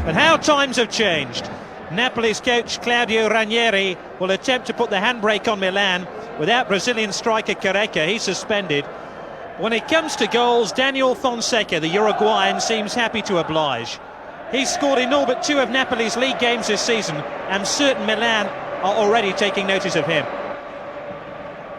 But how times have changed. Napoli's coach Claudio Ranieri will attempt to put the handbrake on Milan without Brazilian striker Careca. He's suspended. When it comes to goals, Daniel Fonseca, the Uruguayan, seems happy to oblige. He's scored in all but 2 of Napoli's league games this season, and certain Milan are already taking notice of him.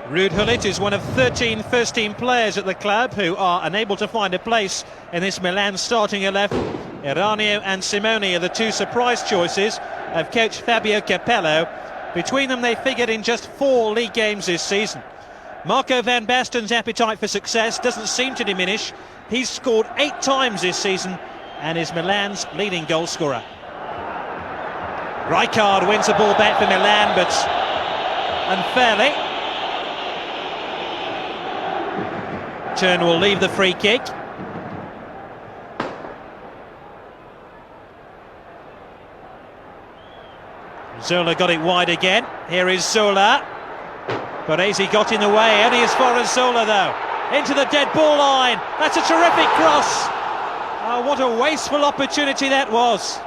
Ruud Gullit is one of 13 first-team players at the club who are unable to find a place in this Milan starting 11. Eranio and Simone are the 2 surprise choices of coach Fabio Capello. Between them, they figured in just 4 league games this season. Marco van Basten's appetite for success doesn't seem to diminish. He's scored 8 times this season and is Milan's leading goal scorer. Rijkaard wins the ball back for Milan, but unfairly. Turn will leave the free kick. Zola got it wide again. Here is Zola. Baresi got in the way, only as far as Zola though. Into the dead ball line. That's a terrific cross. Oh, what a wasteful opportunity that was.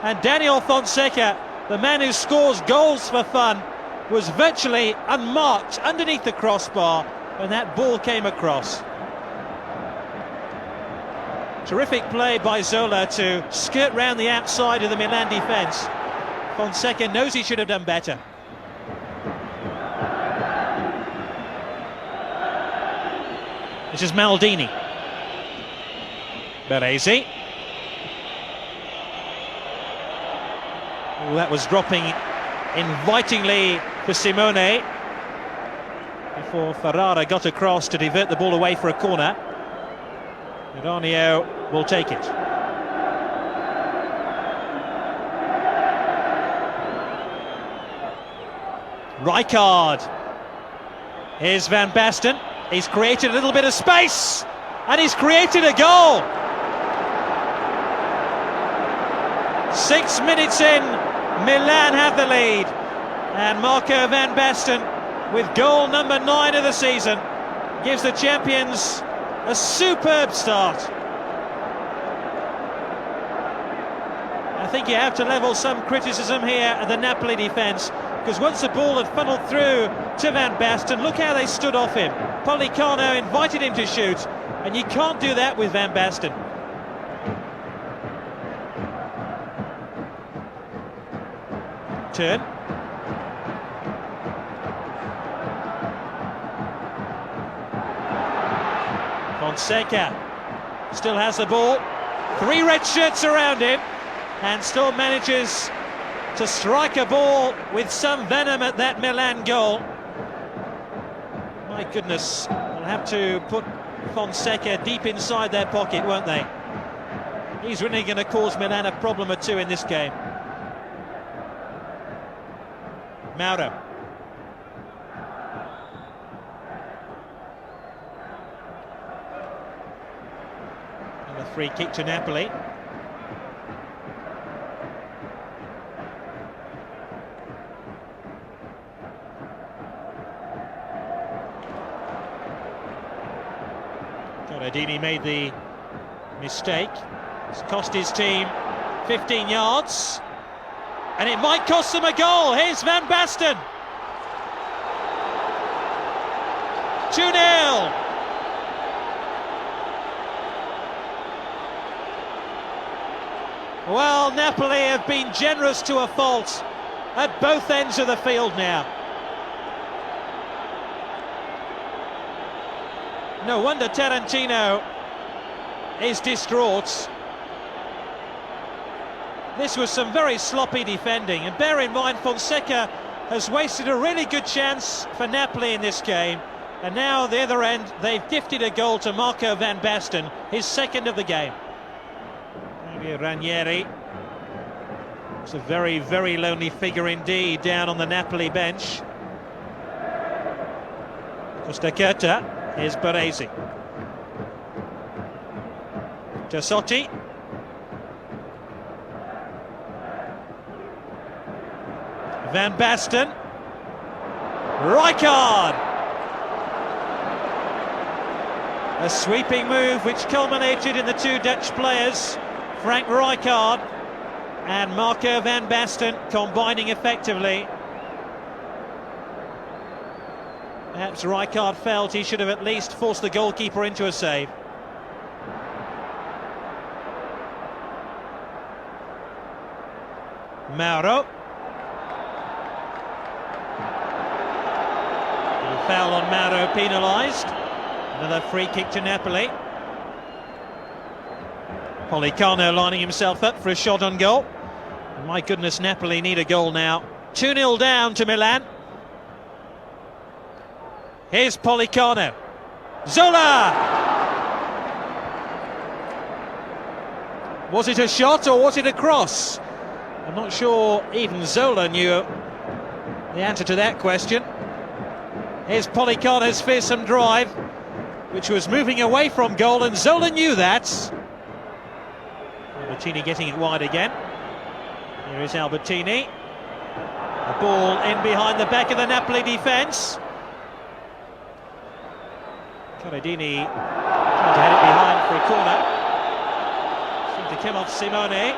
And Daniel Fonseca, the man who scores goals for fun, was virtually unmarked underneath the crossbar when that ball came across. Terrific play by Zola to skirt round the outside of the Milan defence. Fonseca knows he should have done better. This is Maldini. Baresi. Oh, that was dropping invitingly for Simone before Ferrara got across to divert the ball away for a corner. Eranio will take it. Rijkaard. Here's Van Basten. He's created a little bit of space and he's created a goal. 6 minutes in, Milan have the lead, and Marco van Basten, with goal number 9 of the season, gives the champions a superb start. I think you have to level some criticism here at the Napoli defence, because once the ball had funneled through to Van Basten, look how they stood off him. Pollicano invited him to shoot, and you can't do that with Van Basten. Turn. Fonseca still has the ball. 3 red shirts around him, and still manages to strike a ball with some venom at that Milan goal. My goodness, they'll have to put Fonseca deep inside their pocket, won't they? He's really going to cause Milan a problem or 2 in this game. Mauro. And a free kick to Napoli. Corradini made the mistake. It's cost his team 15 yards. And it might cost them a goal. Here's Van Basten. 2-0. Well, Napoli have been generous to a fault at both ends of the field now. No wonder Tarantino is distraught. This was some very sloppy defending, and bear in mind Fonseca has wasted a really good chance for Napoli in this game, and now at the other end they've gifted a goal to Marco van Basten, his 2nd of the game. Maybe Ranieri. It's a very, very lonely figure indeed down on the Napoli bench. Costa Curta, here's Baresi. Tassotti. Van Basten. Rijkaard. A sweeping move which culminated in the 2 Dutch players Frank Rijkaard and Marco van Basten combining effectively. Perhaps Rijkaard felt he should have at least forced the goalkeeper into a save. Mauro. The foul on Mauro penalised. Another free kick to Napoli. Politano lining himself up for a shot on goal. And my goodness, Napoli need a goal now. 2-0 down to Milan. Here's Politano. Zola! Was it a shot or was it a cross? I'm not sure even Zola knew the answer to that question. Here's Politano's fearsome drive, which was moving away from goal, and Zola knew that. Albertini getting it wide again. Here is Albertini. The ball in behind the back of the Napoli defence. Corradini trying to head it behind for a corner. Seemed to come off Simone.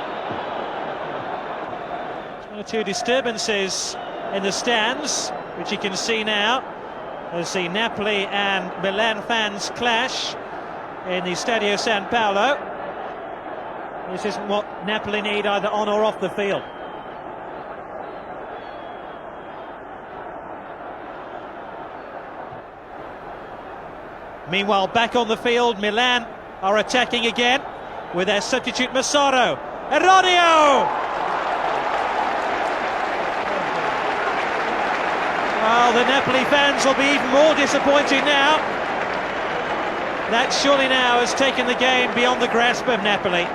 One or two disturbances in the stands, which you can see now, as the Napoli and Milan fans clash in the Stadio San Paolo. This isn't what Napoli need, either on or off the field. Meanwhile, back on the field, Milan are attacking again with their substitute Massaro. Erodio! Well, the Napoli fans will be even more disappointed now. That surely now has taken the game beyond the grasp of Napoli.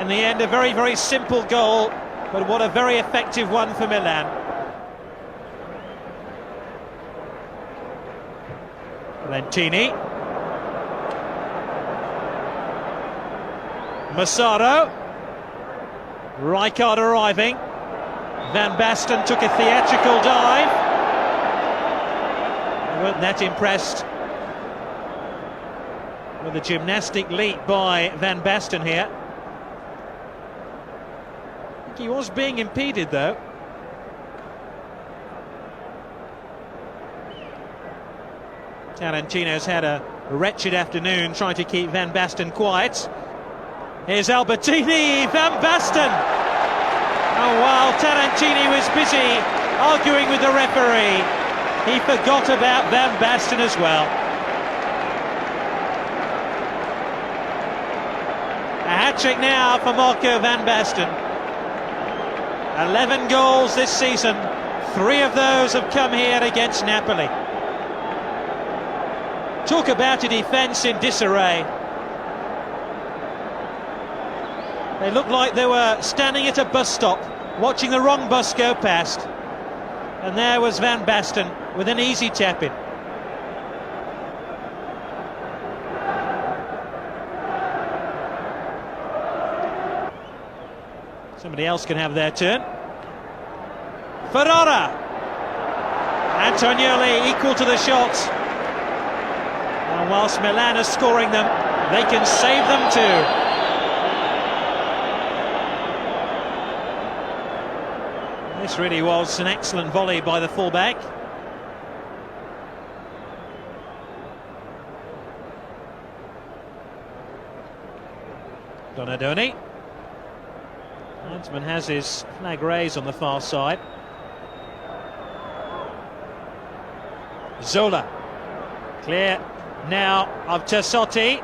In the end, a very, very simple goal, but what a very effective one for Milan. Lentini. Massaro. Rijkaard arriving. Van Basten took a theatrical dive. They weren't that impressed with the gymnastic leap by Van Basten here. I think he was being impeded though. Tarantino's had a wretched afternoon trying to keep Van Basten quiet. Here's Albertini, Van Basten! Oh, while Tarantini was busy arguing with the referee, he forgot about Van Basten as well. A hat-trick now for Marco van Basten. 11 goals this season, 3 of those have come here against Napoli. Talk about a defence in disarray. They looked like they were standing at a bus stop, watching the wrong bus go past. And there was Van Basten with an easy tap-in. Somebody else can have their turn. Ferrara! Antonioli equal to the shot. And whilst Milan are scoring them, they can save them too. This really was an excellent volley by the fullback. Donadoni. Linesman has his flag raised on the far side. Zola. Clear now of Tassotti.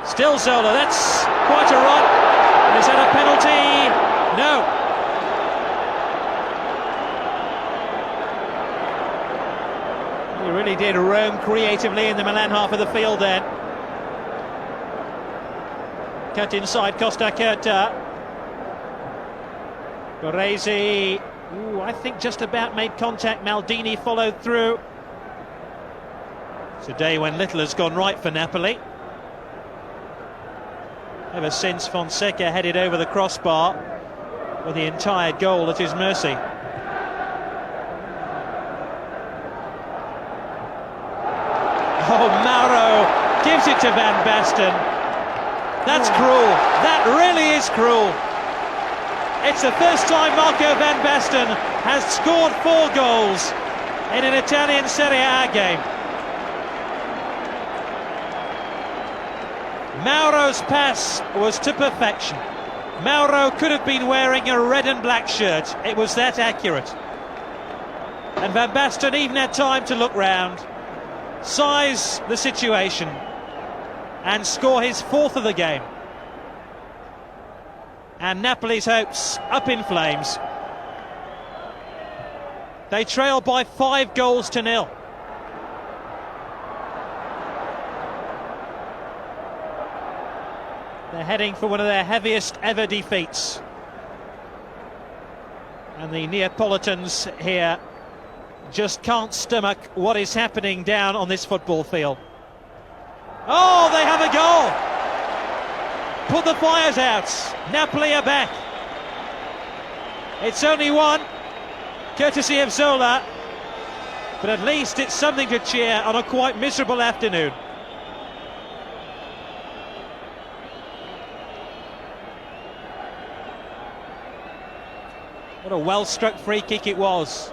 Still Zola, that's quite a run. Is that a penalty? No. He really did roam creatively in the Milan half of the field then. Cut inside Costa Curta. Baresi, I think just about made contact. Maldini followed through. It's a day when little has gone right for Napoli. Ever since Fonseca headed over the crossbar with the entire goal at his mercy. it to Van Basten. That's cruel. That really is cruel. It's the first time Marco van Basten has scored 4 goals in an Italian Serie A game. Mauro's pass was to perfection. Mauro could have been wearing a red and black shirt. It was that accurate. And Van Basten even had time to look round, size the situation, and score his 4th of the game. And Napoli's hopes up in flames. They trail by 5 goals to 0. They're heading for one of their heaviest ever defeats. And the Neapolitans here just can't stomach what is happening down on this football field. Oh, they have a goal! Put the fires out. Napoli are back. It's only one, courtesy of Zola, but at least it's something to cheer on a quite miserable afternoon. What a well-struck free kick it was.